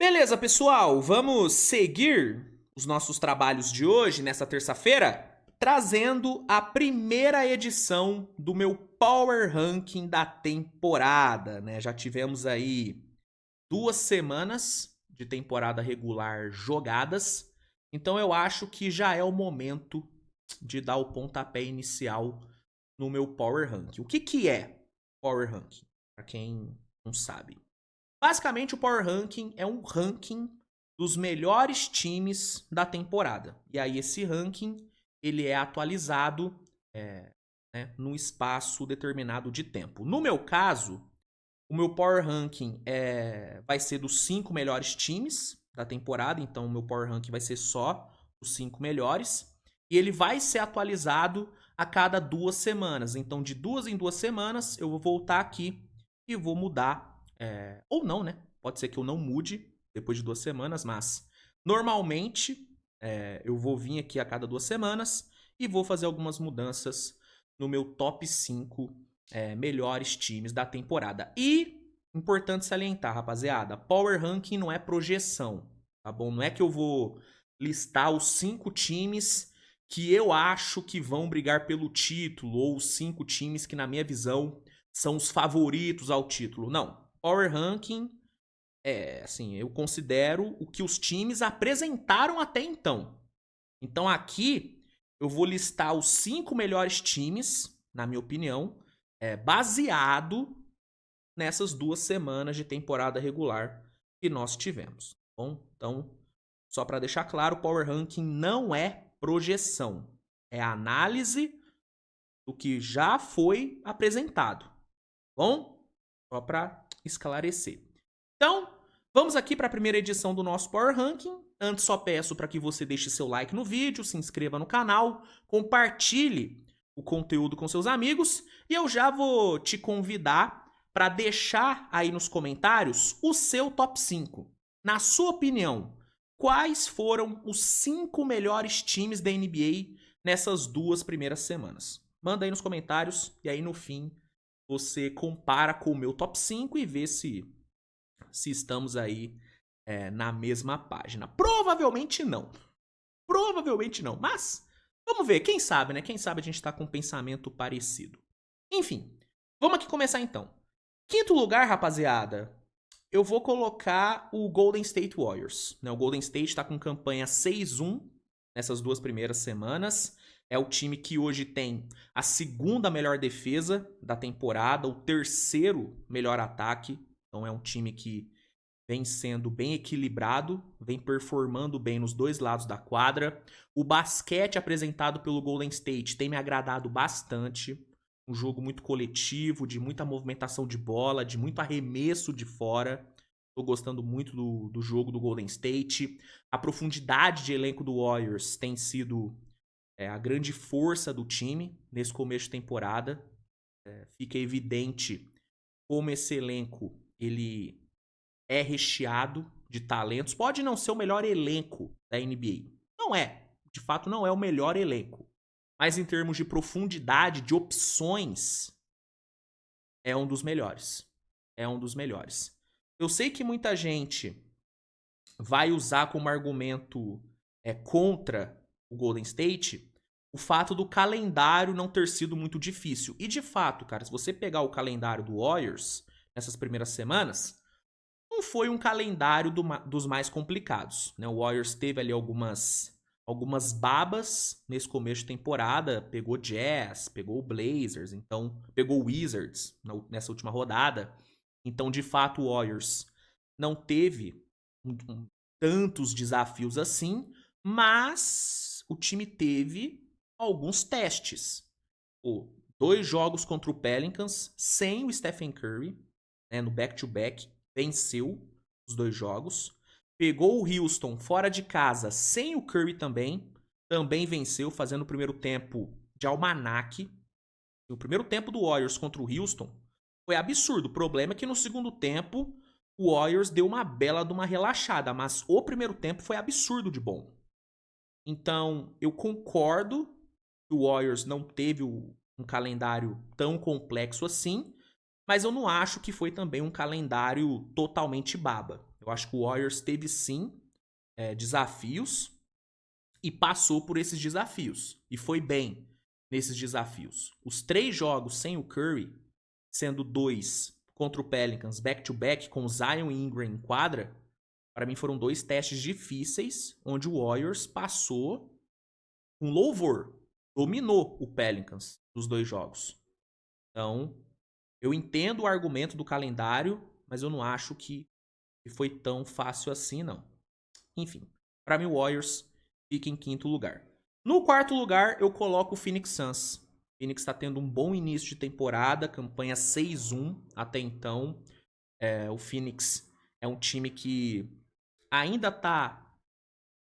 Beleza, pessoal, vamos seguir os nossos trabalhos de hoje, nessa terça-feira, trazendo a primeira edição do meu Power Ranking da temporada, né? Já tivemos aí 2 semanas de temporada regular jogadas, então eu acho que já é o momento de dar o pontapé inicial no meu Power Ranking. O que é Power Ranking? Para quem não sabe. Basicamente, o Power Ranking é um ranking dos melhores times da temporada. E aí, esse ranking ele é atualizado né, num espaço determinado de tempo. No meu caso, o meu Power Ranking vai ser dos 5 melhores times da temporada. Então, o meu Power Ranking vai ser só os 5 melhores. E ele vai ser atualizado a cada 2 semanas. Então, de 2 em 2 semanas, eu vou voltar aqui e vou mudar. Ou não, né? Pode ser que eu não mude depois de 2 semanas, mas normalmente eu vou vir aqui a cada 2 semanas e vou fazer algumas mudanças no meu top 5 melhores times da temporada. E, importante salientar, rapaziada, Power Ranking não é projeção, tá bom? Não é que eu vou listar os 5 times que eu acho que vão brigar pelo título, ou os 5 times que, na minha visão, são os favoritos ao título. Não. Power Ranking assim, eu considero o que os times apresentaram até então. Então aqui eu vou listar os 5 melhores times, na minha opinião, baseado nessas 2 semanas de temporada regular que nós tivemos. Tá bom? Então, só para deixar claro, o Power Ranking não é projeção. É análise do que já foi apresentado. Tá bom? Só para esclarecer. Então, vamos aqui para a primeira edição do nosso Power Ranking. Antes, só peço para que você deixe seu like no vídeo, se inscreva no canal, compartilhe o conteúdo com seus amigos e eu já vou te convidar para deixar aí nos comentários o seu top 5. Na sua opinião, quais foram os 5 melhores times da NBA nessas 2 primeiras semanas? Manda aí nos comentários e aí no fim você compara com o meu top 5 e vê se estamos aí na mesma página. Provavelmente não. Provavelmente não. Mas vamos ver. Quem sabe, né? Quem sabe a gente tá com um pensamento parecido. Enfim, vamos aqui começar então. Quinto lugar, rapaziada, eu vou colocar o Golden State Warriors. Né? O Golden State tá com campanha 6-1 nessas 2 primeiras semanas. É o time que hoje tem a segunda melhor defesa da temporada, o terceiro melhor ataque. Então é um time que vem sendo bem equilibrado, vem performando bem nos dois lados da quadra. O basquete apresentado pelo Golden State tem me agradado bastante. Um jogo muito coletivo, de muita movimentação de bola, de muito arremesso de fora. Tô gostando muito do jogo do Golden State. A profundidade de elenco do Warriors tem sido a grande força do time nesse começo de temporada. Fica evidente como esse elenco ele é recheado de talentos. Pode não ser o melhor elenco da NBA. Não é. De fato, não é o melhor elenco. Mas em termos de profundidade, de opções, é um dos melhores. É um dos melhores. Eu sei que muita gente vai usar como argumento contra o Golden State o fato do calendário não ter sido muito difícil. E de fato, cara, se você pegar o calendário do Warriors nessas primeiras semanas, não foi um calendário dos mais complicados. Né? O Warriors teve ali algumas babas nesse começo de temporada. Pegou Jazz, pegou o Blazers, então pegou o Wizards nessa última rodada. Então, de fato, o Warriors não teve tantos desafios assim, mas o time teve alguns testes. 2 jogos contra o Pelicans sem o Stephen Curry, né, no back-to-back, venceu os 2 jogos. Pegou o Houston fora de casa sem o Curry também venceu, fazendo o primeiro tempo de almanaque. O primeiro tempo do Warriors contra o Houston foi absurdo. O problema é que no segundo tempo o Warriors deu uma bela de uma relaxada, mas o primeiro tempo foi absurdo de bom. Então, eu concordo que o Warriors não teve um calendário tão complexo assim, mas eu não acho que foi também um calendário totalmente baba. Eu acho que o Warriors teve sim desafios e passou por esses desafios. E foi bem nesses desafios. Os 3 jogos sem o Curry, sendo 2 contra o Pelicans, back-to-back, com o Zion e Ingram em quadra, para mim foram 2 testes difíceis, onde o Warriors passou com louvor. Dominou o Pelicans nos 2 jogos. Então, eu entendo o argumento do calendário, mas eu não acho que foi tão fácil assim, não. Enfim, para mim o Warriors fica em 5º lugar. No 4º lugar, eu coloco o Phoenix Suns. O Phoenix está tendo um bom início de temporada, campanha 6-1 até então. O Phoenix é um time que ainda está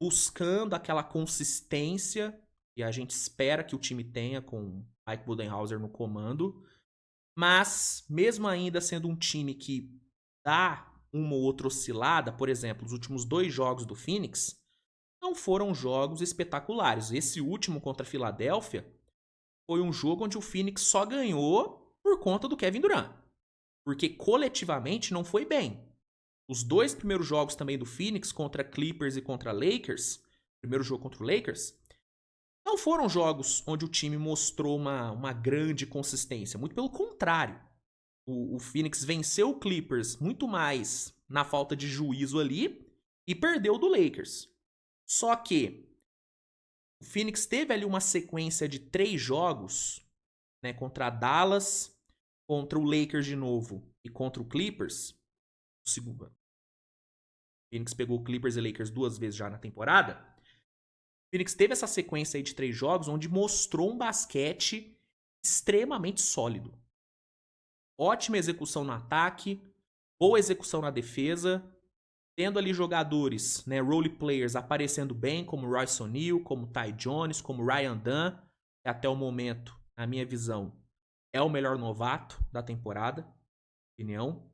buscando aquela consistência que a gente espera que o time tenha com Mike Budenholzer no comando. Mas, mesmo ainda sendo um time que dá uma ou outra oscilada, por exemplo, os últimos 2 jogos do Phoenix não foram jogos espetaculares. Esse último contra a Filadélfia foi um jogo onde o Phoenix só ganhou por conta do Kevin Durant. Porque coletivamente não foi bem. Os 2 primeiros jogos também do Phoenix contra Clippers e contra Lakers, primeiro jogo contra o Lakers, não foram jogos onde o time mostrou uma grande consistência. Muito pelo contrário. O Phoenix venceu o Clippers muito mais na falta de juízo ali e perdeu do Lakers. Só que o Phoenix teve ali uma sequência de 3 jogos, né, contra Dallas, contra o Lakers de novo e contra o Clippers. O Phoenix pegou o Clippers e Lakers 2 vezes já na temporada. O Phoenix teve essa sequência aí de 3 jogos onde mostrou um basquete extremamente sólido. Ótima execução no ataque, boa execução na defesa, tendo ali jogadores, né, role players aparecendo bem, como Royce O'Neal, como Ty Jones, como Ryan Dunn, que até o momento, na minha visão, é o melhor novato da temporada, opinião.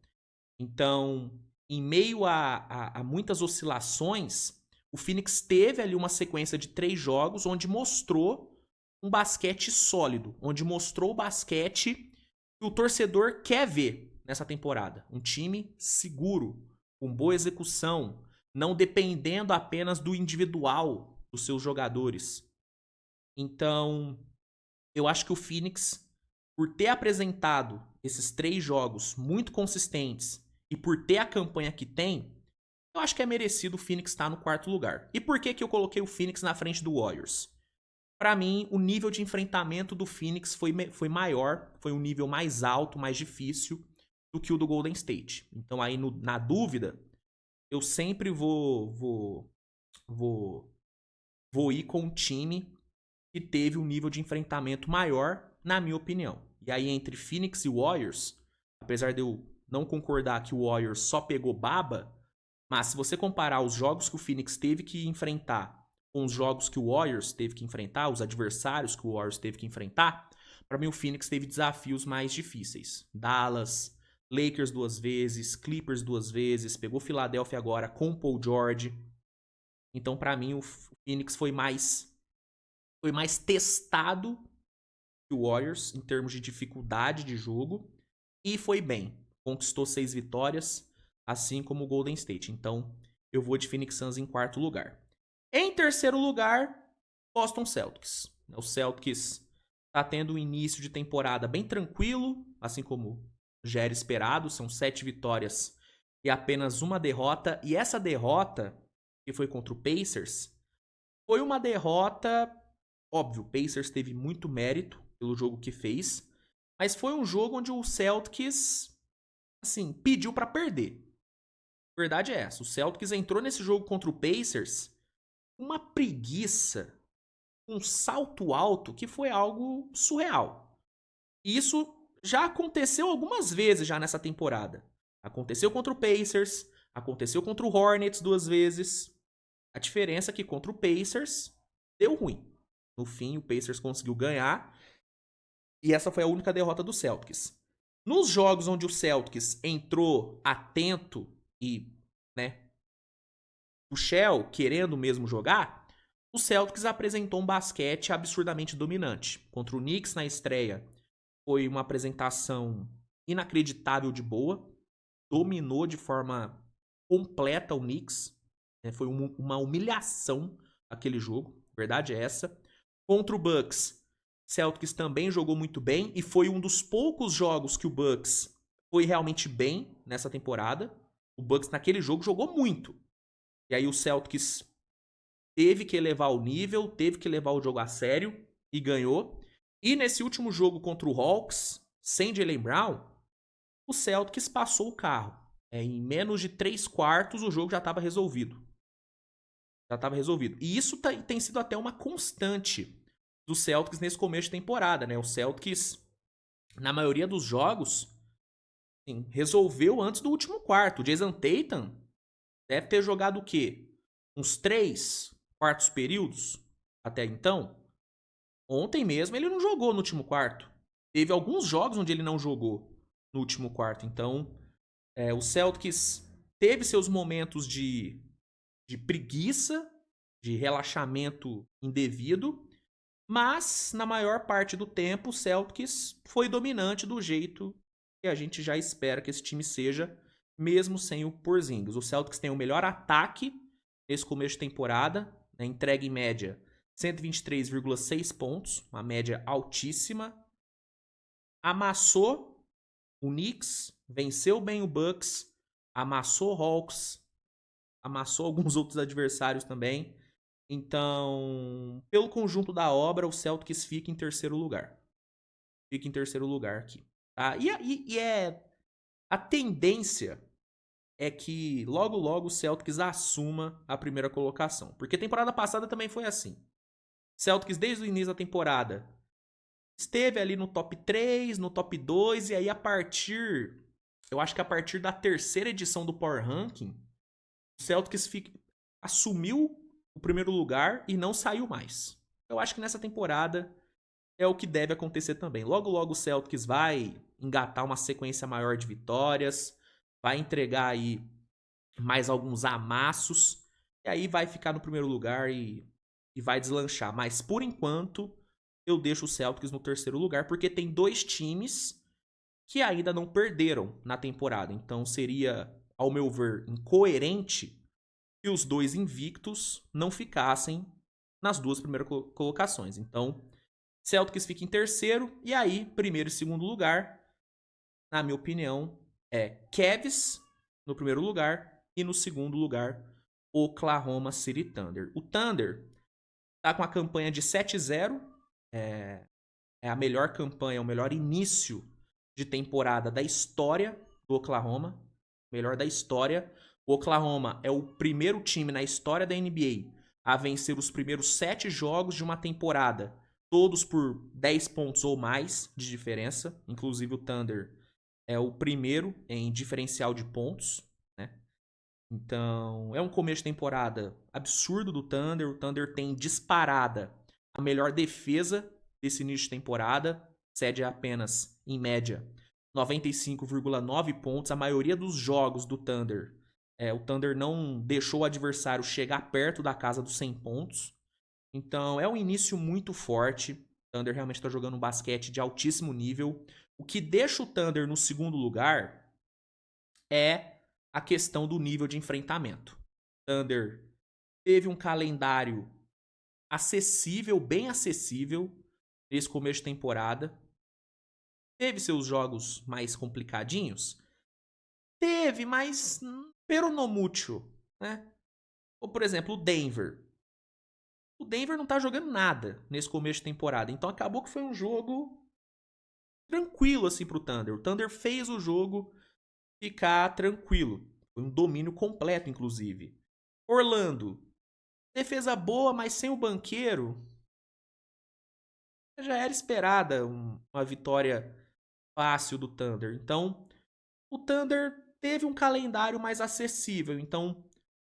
Então, em meio a muitas oscilações, o Phoenix teve ali uma sequência de 3 jogos onde mostrou um basquete sólido, onde mostrou o basquete que o torcedor quer ver nessa temporada. Um time seguro, com boa execução, não dependendo apenas do individual dos seus jogadores. Então, eu acho que o Phoenix, por ter apresentado esses 3 jogos muito consistentes e por ter a campanha que tem, eu acho que é merecido o Phoenix estar no 4º lugar. E por que eu coloquei o Phoenix na frente do Warriors? Para mim, o nível de enfrentamento do Phoenix foi maior, foi um nível mais alto, mais difícil do que o do Golden State. Então aí, na dúvida, eu sempre vou ir com um time que teve um nível de enfrentamento maior, na minha opinião. E aí, entre Phoenix e Warriors, apesar de eu não concordar que o Warriors só pegou baba, mas se você comparar os jogos que o Phoenix teve que enfrentar com os jogos que o Warriors teve que enfrentar, os adversários que o Warriors teve que enfrentar, para mim o Phoenix teve desafios mais difíceis. Dallas, Lakers 2 vezes, Clippers 2 vezes, pegou Philadelphia agora com Paul George. Então, para mim, o Phoenix foi mais testado que o Warriors em termos de dificuldade de jogo e foi bem. Conquistou 6 vitórias, assim como o Golden State. Então, eu vou de Phoenix Suns em 4º lugar. Em 3º lugar, Boston Celtics. O Celtics está tendo um início de temporada bem tranquilo, assim como já era esperado. São 7 vitórias e apenas uma derrota. E essa derrota, que foi contra o Pacers, foi uma derrota... Óbvio, o Pacers teve muito mérito pelo jogo que fez, mas foi um jogo onde o Celtics, assim, pediu para perder. A verdade é essa. O Celtics entrou nesse jogo contra o Pacers uma preguiça, um salto alto que foi algo surreal. E isso já aconteceu algumas vezes já nessa temporada. Aconteceu contra o Pacers, aconteceu contra o Hornets 2 vezes. A diferença é que contra o Pacers deu ruim. No fim, o Pacers conseguiu ganhar. E essa foi a única derrota do Celtics. Nos jogos onde o Celtics entrou atento e, né, o Shell querendo mesmo jogar, o Celtics apresentou um basquete absurdamente dominante. Contra o Knicks na estreia, foi uma apresentação inacreditável de boa. Dominou de forma completa ao Knicks. Né? Foi uma humilhação aquele jogo, verdade é essa. Contra o Bucks, Celtics também jogou muito bem e foi um dos poucos jogos que o Bucks foi realmente bem nessa temporada. O Bucks naquele jogo jogou muito. E aí o Celtics teve que elevar o nível, teve que levar o jogo a sério e ganhou. E nesse último jogo contra o Hawks, sem Jaylen Brown, o Celtics passou o carro. Em menos de 3/4 o jogo já estava resolvido. Já estava resolvido. E isso tem sido até uma constante do Celtics nesse começo de temporada, né? O Celtics, na maioria dos jogos, sim, resolveu antes do último quarto. O Jason Tatum deve ter jogado o quê? Uns 3/4 períodos até então. Ontem mesmo ele não jogou no último quarto. Teve alguns jogos onde ele não jogou no último quarto. Então, o Celtics teve seus momentos de preguiça, de relaxamento indevido, mas na maior parte do tempo o Celtics foi dominante do jeito que a gente já espera que esse time seja, mesmo sem o Porzingis. O Celtics tem o melhor ataque nesse começo de temporada, né, entrega em média 123,6 pontos, uma média altíssima. Amassou o Knicks, venceu bem o Bucks, amassou o Hawks, amassou alguns outros adversários também. Então, pelo conjunto da obra, o Celtics fica em terceiro lugar. Fica em terceiro lugar aqui. Tá? E a tendência é que logo logo o Celtics assuma a primeira colocação. Porque temporada passada também foi assim. Celtics desde o início da temporada esteve ali no top 3, no top 2, e aí eu acho que a partir da terceira edição do Power Ranking, o Celtics assumiu o primeiro lugar e não saiu mais. Eu acho que nessa temporada é o que deve acontecer também. Logo logo o Celtics vai engatar uma sequência maior de vitórias, vai entregar aí mais alguns amassos, e aí vai ficar no primeiro lugar e vai deslanchar. Mas por enquanto eu deixo o Celtics no terceiro lugar, porque tem dois times que ainda não perderam na temporada. Então seria, ao meu ver, incoerente que os dois invictos não ficassem nas duas primeiras colocações. Então, Celtics fica em terceiro, e aí, primeiro e segundo lugar, na minha opinião, é Cavs no primeiro lugar e no segundo lugar, Oklahoma City Thunder. O Thunder tá com a campanha de 7-0, é a melhor campanha, o melhor início de temporada da história do Oklahoma, melhor da história. O Oklahoma é o primeiro time na história da NBA a vencer os primeiros 7 jogos de uma temporada, todos por 10 pontos ou mais de diferença. Inclusive o Thunder é o primeiro em diferencial de pontos, né? Então, é um começo de temporada absurdo do Thunder. O Thunder tem disparada a melhor defesa desse início de temporada, cede apenas, em média, 95,9 pontos. A maioria dos jogos do Thunder, o Thunder não deixou o adversário chegar perto da casa dos 100 pontos. Então, é um início muito forte. O Thunder realmente está jogando um basquete de altíssimo nível. O que deixa o Thunder no segundo lugar é a questão do nível de enfrentamento. O Thunder teve um calendário acessível, bem acessível, nesse começo de temporada. Teve seus jogos mais complicadinhos? Teve, mas pero no mucho, né? Ou, por exemplo, o Denver. O Denver não tá jogando nada nesse começo de temporada. Então acabou que foi um jogo tranquilo assim pro Thunder. O Thunder fez o jogo ficar tranquilo. Foi um domínio completo, inclusive. Orlando. Defesa boa, mas sem o banqueiro. Já era esperada uma vitória fácil do Thunder. Então, o Thunder teve um calendário mais acessível. Então,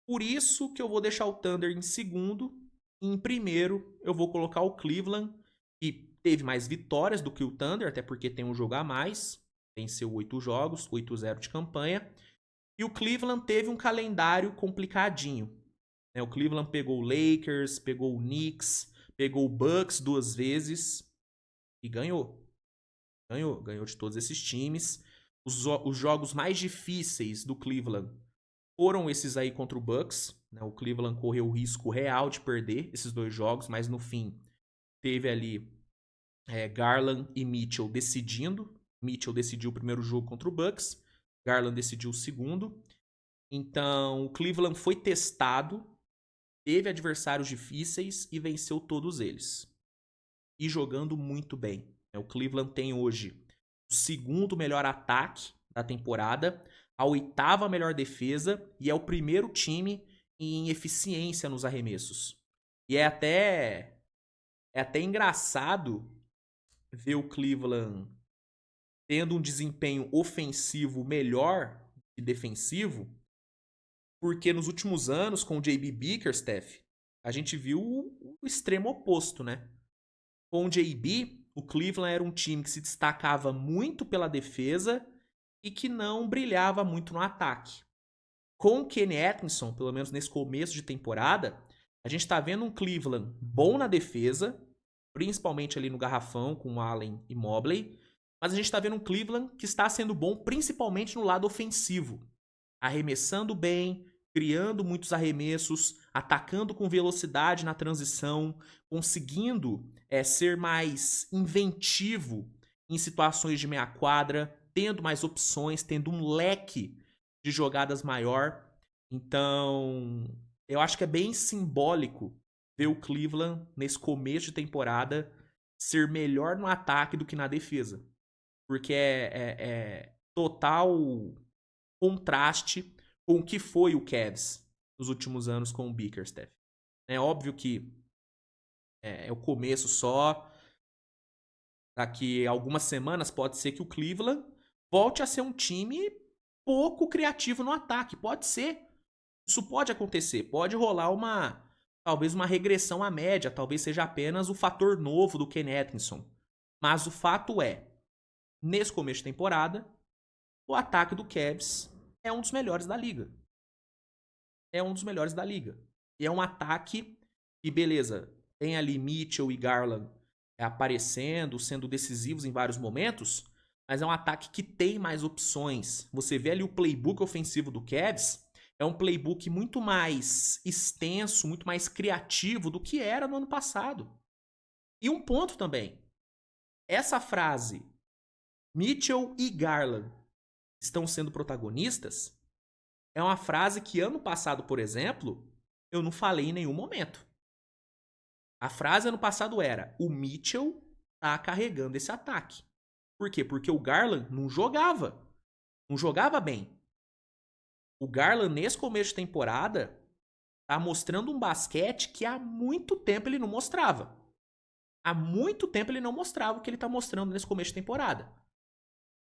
por isso que eu vou deixar o Thunder em segundo. E em primeiro, eu vou colocar o Cleveland, que teve mais vitórias do que o Thunder, até porque tem um jogo a mais. Venceu 8 jogos, 8-0 de campanha. E o Cleveland teve um calendário complicadinho. O Cleveland pegou o Lakers, pegou o Knicks, pegou o Bucks 2 vezes e ganhou. Ganhou de todos esses times. Os jogos mais difíceis do Cleveland foram esses aí contra o Bucks, né? O Cleveland correu o risco real de perder esses 2 jogos, mas no fim teve ali Garland e Mitchell decidindo. Mitchell decidiu o primeiro jogo contra o Bucks, Garland decidiu o segundo. Então, o Cleveland foi testado, teve adversários difíceis e venceu todos eles. E jogando muito bem. O Cleveland tem hoje o 2º melhor ataque da temporada, a 8ª melhor defesa e é o primeiro time em eficiência nos arremessos. E é até engraçado ver o Cleveland tendo um desempenho ofensivo melhor que defensivo, porque nos últimos anos, com o JB Bickerstaff, a gente viu o extremo oposto, né? Com o JB, o Cleveland era um time que se destacava muito pela defesa e que não brilhava muito no ataque. Com o Kenny Atkinson, pelo menos nesse começo de temporada, a gente está vendo um Cleveland bom na defesa, principalmente ali no garrafão com Allen e Mobley, mas a gente está vendo um Cleveland que está sendo bom principalmente no lado ofensivo, arremessando bem, criando muitos arremessos, atacando com velocidade na transição, conseguindo ser mais inventivo em situações de meia quadra, tendo mais opções, tendo um leque de jogadas maior. Então, eu acho que é bem simbólico ver o Cleveland, nesse começo de temporada, ser melhor no ataque do que na defesa. Porque é total contraste com o que foi o Cavs nos últimos anos com o Bickerstaff. É óbvio que é o começo só. Daqui a algumas semanas pode ser que o Cleveland volte a ser um time pouco criativo no ataque. Pode ser. Isso pode acontecer. Pode rolar talvez uma regressão à média. Talvez seja apenas o fator novo do Kenny Atkinson. Mas o fato é, nesse começo de temporada, o ataque do Cavs é um dos melhores da liga. É um dos melhores da liga. E é um ataque que, beleza, tem ali Mitchell e Garland aparecendo, sendo decisivos em vários momentos, mas é um ataque que tem mais opções. Você vê ali o playbook ofensivo do Cavs, é um playbook muito mais extenso, muito mais criativo do que era no ano passado. E um ponto também, essa frase, Mitchell e Garland estão sendo protagonistas, é uma frase que ano passado, por exemplo, eu não falei em nenhum momento. A frase ano passado era: o Mitchell tá carregando esse ataque. Por quê? Porque o Garland não jogava. Não jogava bem. O Garland, nesse começo de temporada, tá mostrando um basquete que há muito tempo ele não mostrava. Há muito tempo ele não mostrava o que ele tá mostrando nesse começo de temporada.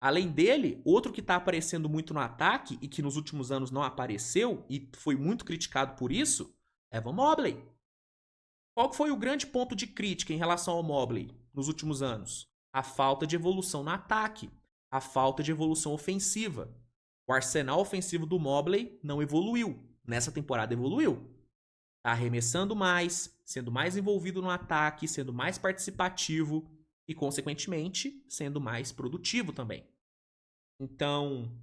Além dele, outro que tá aparecendo muito no ataque e que nos últimos anos não apareceu e foi muito criticado por isso, é Evan Mobley. Qual foi o grande ponto de crítica em relação ao Mobley nos últimos anos? A falta de evolução no ataque, a falta de evolução ofensiva. O arsenal ofensivo do Mobley não evoluiu. Nessa temporada evoluiu. Tá arremessando mais, sendo mais envolvido no ataque, sendo mais participativo e, consequentemente, sendo mais produtivo também. Então,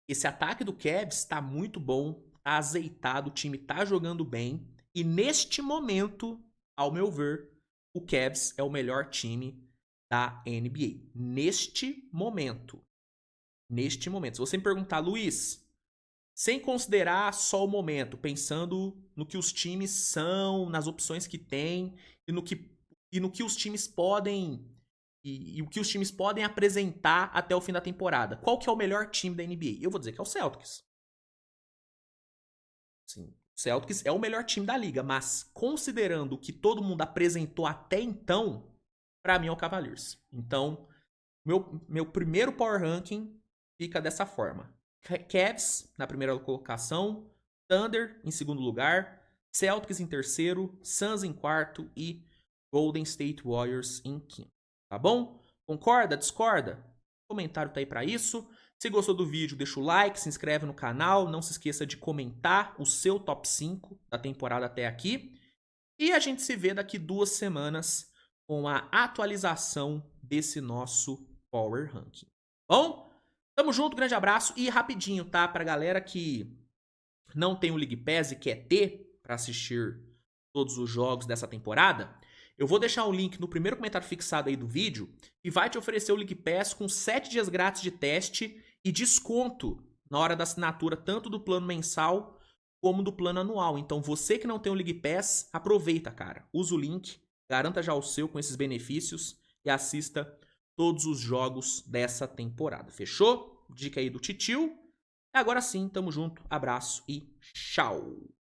esse ataque do Cavs está muito bom, tá azeitado, o time tá jogando bem. E neste momento, ao meu ver, o Cavs é o melhor time da NBA. Neste momento. Neste momento. Se você me perguntar, Luiz, sem considerar só o momento, pensando no que os times são, nas opções que tem e no que os times podem e o que os times podem apresentar até o fim da temporada. Qual que é o melhor time da NBA? Eu vou dizer que é o Celtics. Sim. O Celtics é o melhor time da liga, mas considerando o que todo mundo apresentou até então, pra mim é o Cavaliers. Então, meu primeiro power ranking fica dessa forma. Cavs na primeira colocação, Thunder em segundo lugar, Celtics em terceiro, Suns em quarto e Golden State Warriors em quinto. Tá bom? Concorda? Discorda? O comentário tá aí pra isso. Se gostou do vídeo, deixa o like, se inscreve no canal, não se esqueça de comentar o seu top 5 da temporada até aqui. E a gente se vê daqui 2 semanas com a atualização desse nosso Power Ranking. Bom? Tamo junto, grande abraço e rapidinho, tá? Pra galera que não tem o League Pass e quer ter para assistir todos os jogos dessa temporada, eu vou deixar o link no primeiro comentário fixado aí do vídeo e vai te oferecer o League Pass com 7 dias grátis de teste e desconto na hora da assinatura, tanto do plano mensal como do plano anual. Então você que não tem o League Pass, aproveita, cara. Usa o link, garanta já o seu com esses benefícios e assista todos os jogos dessa temporada. Fechou? Dica aí do titio. Agora sim, tamo junto, abraço e tchau!